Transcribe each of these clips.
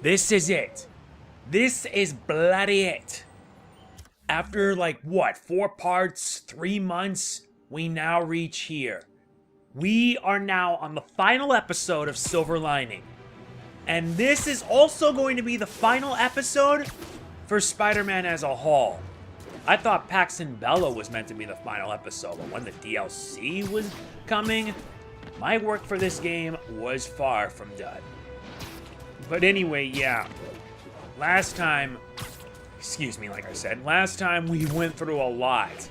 This is it. This is bloody it. After like what, 4 parts, 3 months, we now reach here. We are now on the final episode of Silver Lining. And this is also going to be the final episode for Spider-Man as a whole. I thought Pax and Bella was meant to be the final episode, but when the DLC was coming, my work for this game was far from done. But anyway, yeah. Last time we went through a lot.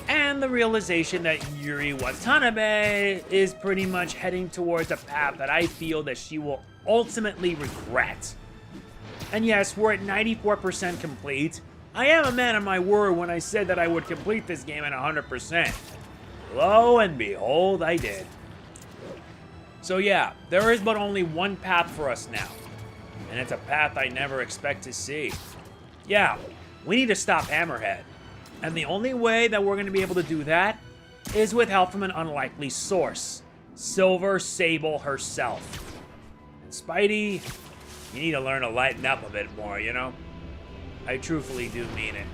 And the realization that Yuri Watanabe is pretty much heading towards a path that I feel that she will ultimately regret. And yes, we're at 94% complete. I am a man of my word when I said that I would complete this game at 100%. Lo and behold, I did. So yeah, there is but only one path for us now. And it's a path I never expect to see. Yeah, we need to stop Hammerhead. And the only way that we're going to be able to do that is with help from an unlikely source. Silver Sable herself. And Spidey, you need to learn to lighten up a bit more, you know? I truthfully do mean it.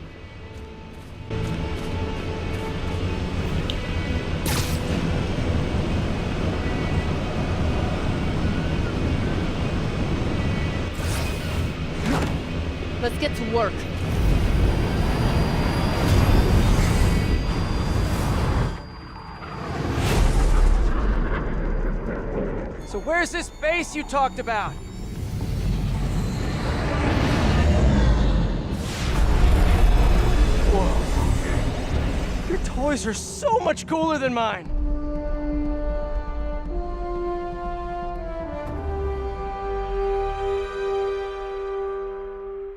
Let's get to work. So where's this base you talked about? Whoa. Your toys are so much cooler than mine.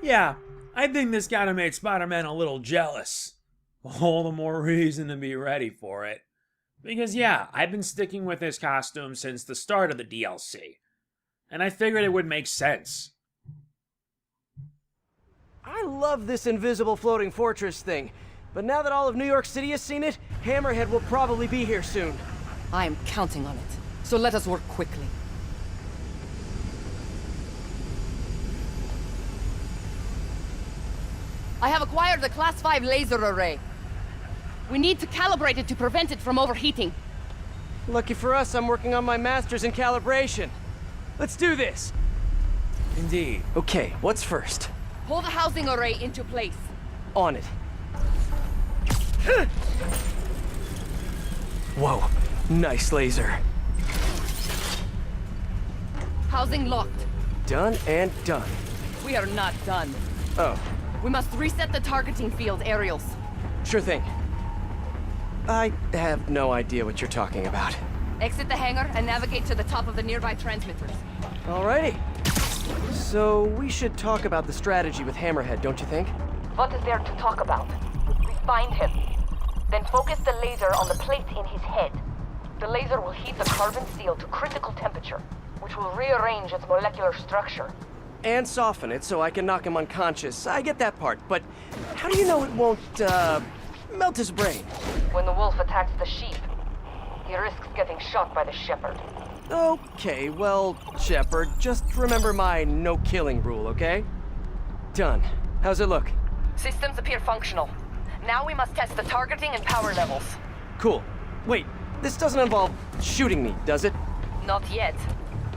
Yeah, I think this gotta make Spider-Man a little jealous. All the more reason to be ready for it. Because yeah, I've been sticking with this costume since the start of the DLC. And I figured it would make sense. I love this invisible floating fortress thing, but now that all of New York City has seen it, Hammerhead will probably be here soon. I am counting on it, so let us work quickly. I have acquired the Class 5 laser array. We need to calibrate it to prevent it from overheating. Lucky for us, I'm working on my master's in calibration. Let's do this! Indeed. Okay, what's first? Pull the housing array into place. On it. Whoa, nice laser. Housing locked. Done and done. We are not done. Oh. We must reset the targeting field aerials. Sure thing. I have no idea what you're talking about. Exit the hangar and navigate to the top of the nearby transmitters. Alrighty. So, we should talk about the strategy with Hammerhead, don't you think? What is there to talk about? We find him. Then focus the laser on the plate in his head. The laser will heat the carbon steel to critical temperature, which will rearrange its molecular structure. And soften it so I can knock him unconscious. I get that part, but how do you know it won't, melt his brain? When the wolf attacks the sheep, he risks getting shot by the shepherd. Okay, well, Shepard, just remember my no-killing rule, okay? Done. How's it look? Systems appear functional. Now we must test the targeting and power levels. Cool. Wait, this doesn't involve shooting me, does it? Not yet,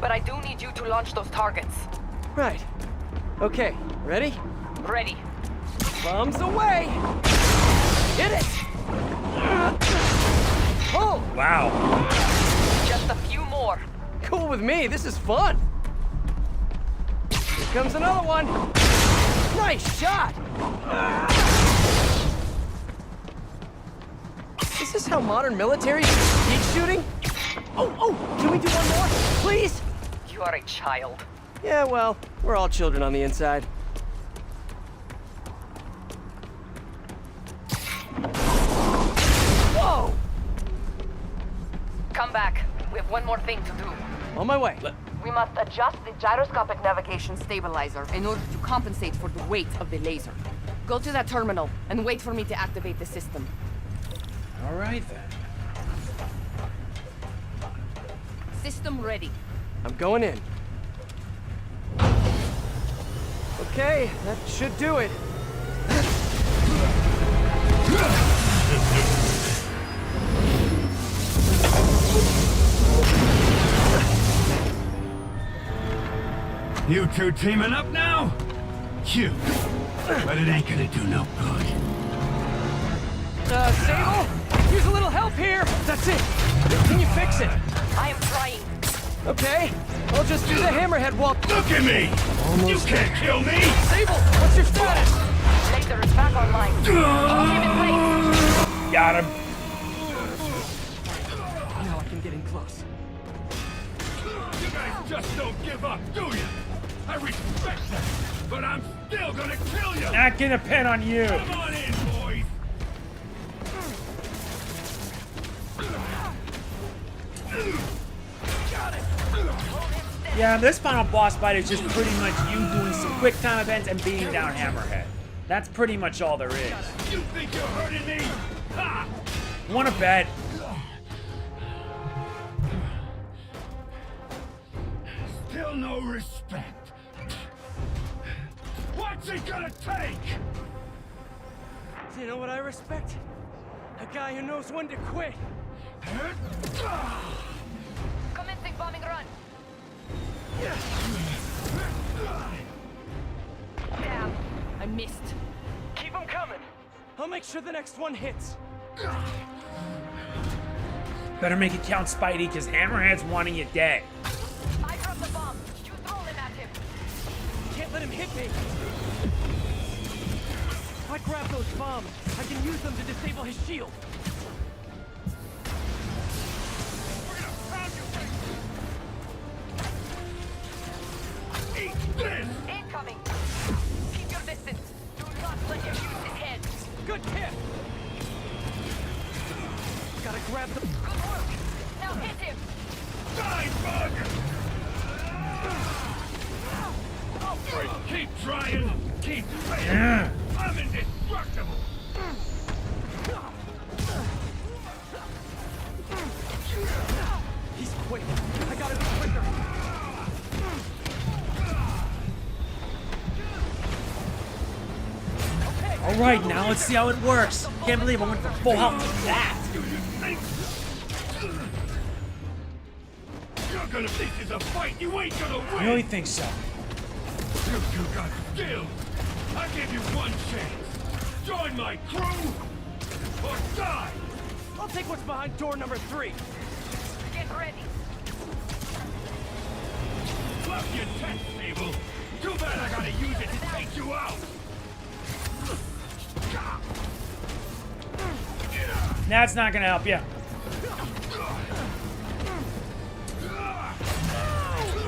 but I do need you to launch those targets. Right. Okay, ready? Ready. Bombs away! Hit it! Oh! Wow. Just a few more. Cool with me, this is fun! Here comes another one! Nice shot! Is this how modern militaries keep shooting? Oh, can we do one more, please? You are a child. Yeah, well, we're all children on the inside. Whoa! Come back. We have one more thing to do. On my way. We must adjust the gyroscopic navigation Stabilizer in order to compensate for the weight of the laser. Go to that terminal and wait for me to activate the system. All right then. System ready. I'm going in. Okay, that should do it. You two teaming up now? Cute. But it ain't gonna do no good. Sable? Use a little help here! That's it! Can you fix it? I am trying. Okay, I'll just do the hammerhead wall. Look at me! You can't kill me! Sable, what's your status? Laser is back online. Keep in place. Got him. Now I can get in close. You guys just don't give up, do you? I respect that, but I'm still gonna kill you! Not gonna pin on you. Come on in, boys! Yeah, this final boss fight is just pretty much you doing some quick time events and beating down Hammerhead. That's pretty much all there is. You think you're hurting me? Ha! Wanna bet? Still no respect. What's it gonna take? Do you know what I respect? A guy who knows when to quit. Commencing bombing run. Damn, I missed. Keep them coming. I'll make sure the next one hits. Better make it count, Spidey, because Hammerhead's wanting you dead. I dropped the bomb. You throw them at him. Can't let him hit me. If I grab those bombs, I can use them to disable his shield. Incoming. Keep your distance. Do not let him use his head. Good kick. Gotta grab the... Good work. Now hit him. Die, bug! Keep trying, keep failing. I'm indestructible. He's quick. I gotta be quicker. All right, now let's see how it works. Can't believe I went for full health like that. You're gonna think it's a fight. You ain't gonna win. I really think so. You two got skills. I give you one chance. Join my crew or die. I'll take what's behind door number 3. Get ready. Love your tech table. Too bad I gotta use it to take you out. That's not gonna help you.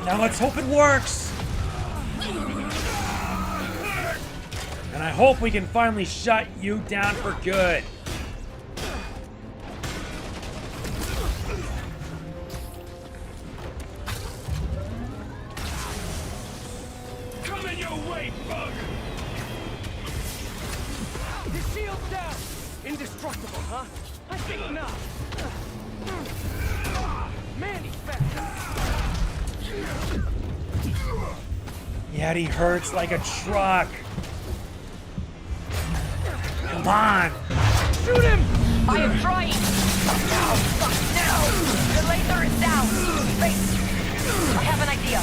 Now let's hope it works. And I hope we can finally shut you down for good. Coming your way, bug. His shield's down. Indestructible, huh? I think not. Man, he's fast. Yeah, he hurts like a truck. Come on. Shoot him! I am trying. Now, fuck, now. The laser is down. Wait. I have an idea.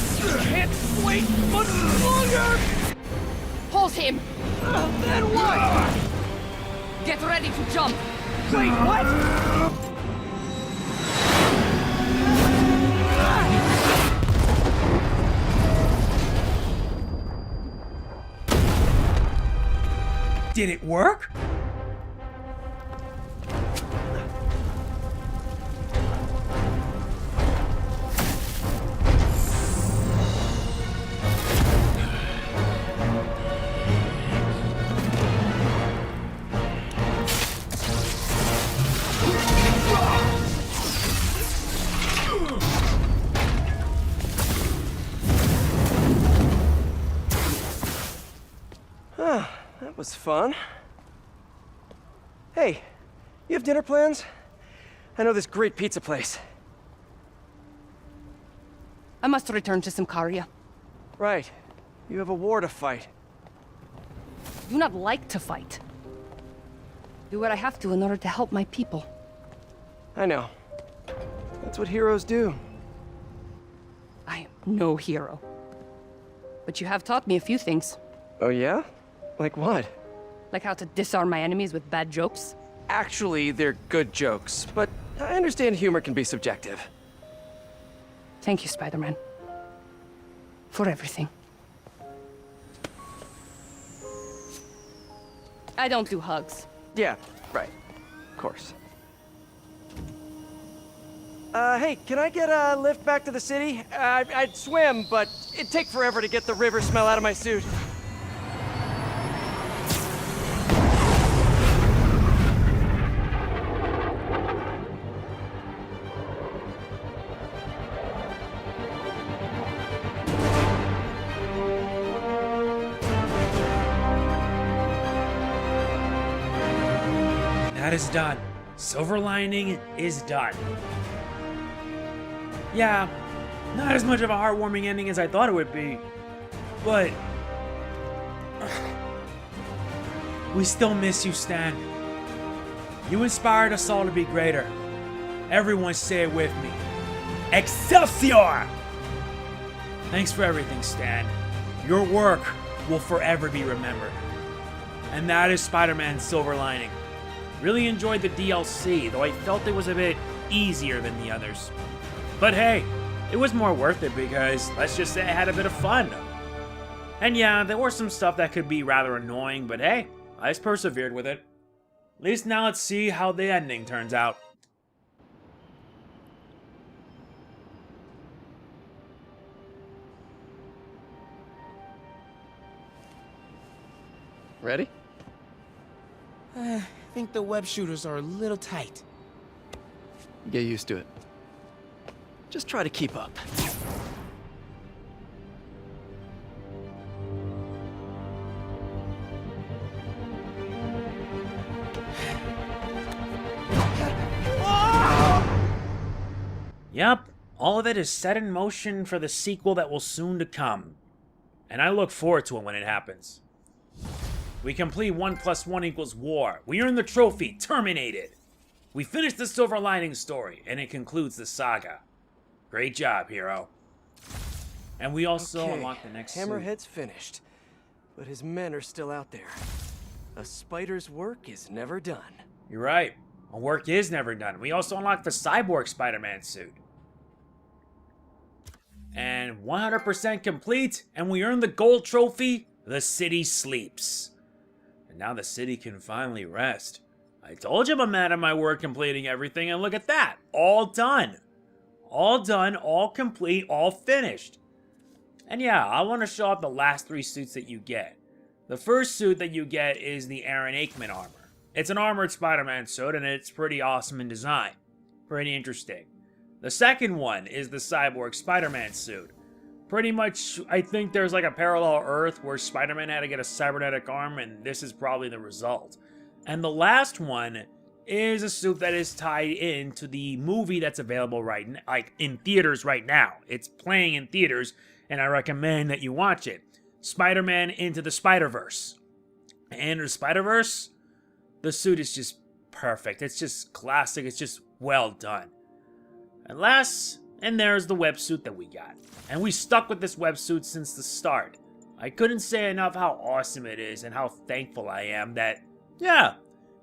Can't wait much longer! Pulse him. Then what? Get ready to jump. Wait, what? Did it work? That was fun. Hey, you have dinner plans? I know this great pizza place. I must return to Simcaria. Right. You have a war to fight. do not like to fight. Do what I have to in order to help my people. I know. That's what heroes do. I am no hero. But you have taught me a few things. Oh yeah? Like what? Like how to disarm my enemies with bad jokes. Actually, they're good jokes, but I understand humor can be subjective. Thank you, Spider-Man. For everything. I don't do hugs. Yeah, right. Of course. Hey, can I get a lift back to the city? I'd swim, but it'd take forever to get the river smell out of my suit. That is done. Silver Lining is done. Yeah, not as much of a heartwarming ending as I thought it would be, but we still miss you, Stan. You inspired us all to be greater. Everyone say it with me. Excelsior! Thanks for everything, Stan. Your work will forever be remembered. And that is Spider-Man Silver Lining. Really enjoyed the DLC, though I felt it was a bit easier than the others. But hey, it was more worth it because, let's just say I had a bit of fun. And yeah, there was some stuff that could be rather annoying, but hey, I just persevered with it. At least now let's see how the ending turns out. Ready? I think the web shooters are a little tight. Get used to it. Just try to keep up. Yep, all of it is set in motion for the sequel that will soon to come. And I look forward to it when it happens. We complete 1 + 1 = war. We earn the trophy, terminated. We finish the Silver Lining story, and it concludes the saga. Great job, hero. And we also unlock the next suit. Hammerhead's finished, but his men are still out there. A spider's work is never done. You're right. Our work is never done. We also unlock the Cyborg Spider-Man suit. And 100% complete, and we earn the gold trophy, The City Sleeps. And now the city can finally rest. I told you I'm mad at my work completing everything, and look at that. All done. All done, all complete, all finished. And yeah, I want to show off the last 3 suits that you get. The first suit that you get is the Aran Aikman armor. It's an armored Spider-Man suit, and it's pretty awesome in design. Pretty interesting. The second one is the Cyborg Spider-Man suit. Pretty much, I think there's like a parallel Earth where Spider-Man had to get a cybernetic arm, and this is probably the result. And the last one is a suit that is tied into the movie that's available right now, like in theaters right now. It's playing in theaters, and I recommend that you watch it. Spider-Man Into the Spider-Verse. And the Spider-Verse, the suit is just perfect. It's just classic. It's just well done. And last, and there's the websuit that we got. And we stuck with this websuit since the start. I couldn't say enough how awesome it is and how thankful I am that, yeah,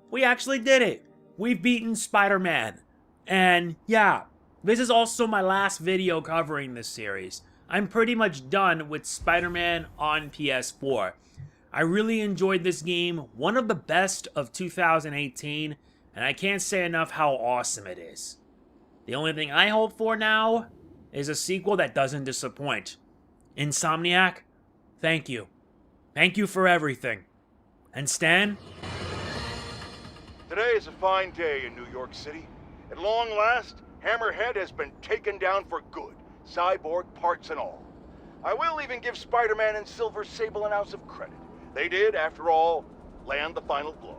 we actually did it. We've beaten Spider-Man. And yeah, this is also my last video covering this series. I'm pretty much done with Spider-Man on PS4. I really enjoyed this game, one of the best of 2018, and I can't say enough how awesome it is. The only thing I hope for now is a sequel that doesn't disappoint. Insomniac, thank you. Thank you for everything. And Stan? Today is a fine day in New York City. At long last, Hammerhead has been taken down for good, cyborg parts and all. I will even give Spider-Man and Silver Sable an ounce of credit. They did, after all, land the final blow.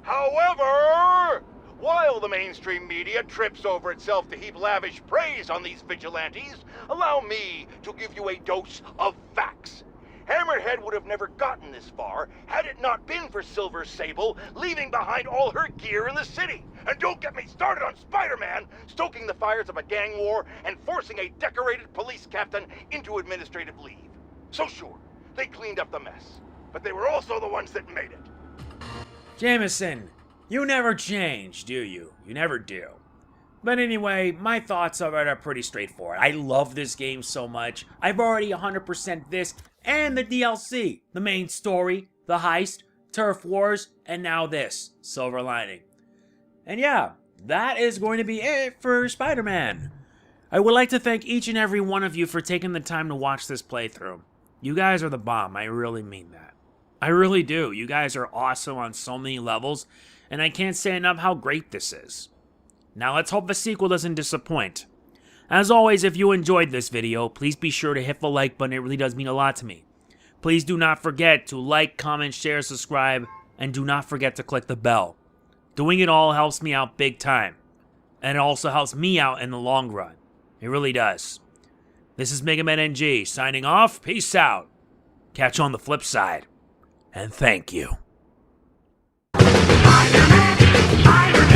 However, while the mainstream media trips over itself to heap lavish praise on these vigilantes, allow me to give you a dose of facts. Hammerhead would have never gotten this far had it not been for Silver Sable leaving behind all her gear in the city. And don't get me started on Spider-Man stoking the fires of a gang war and forcing a decorated police captain into administrative leave. So sure, they cleaned up the mess, but they were also the ones that made it. Jameson, you never change, do you? You never do. But anyway, my thoughts are pretty straightforward. I love this game so much. I've already 100% this and the DLC. The main story, the heist, turf wars, and now this, Silver Lining. And yeah, that is going to be it for Spider-Man. I would like to thank each and every one of you for taking the time to watch this playthrough. You guys are the bomb, I really mean that. I really do. You guys are awesome on so many levels, and I can't say enough how great this is. Now let's hope the sequel doesn't disappoint. As always, if you enjoyed this video, please be sure to hit the like button, it really does mean a lot to me. Please do not forget to like, comment, share, subscribe, and do not forget to click the bell. Doing it all helps me out big time, and it also helps me out in the long run. It really does. This is MegamanNG signing off, peace out. Catch you on the flip side, and thank you. Spider-Man! Spider-Man!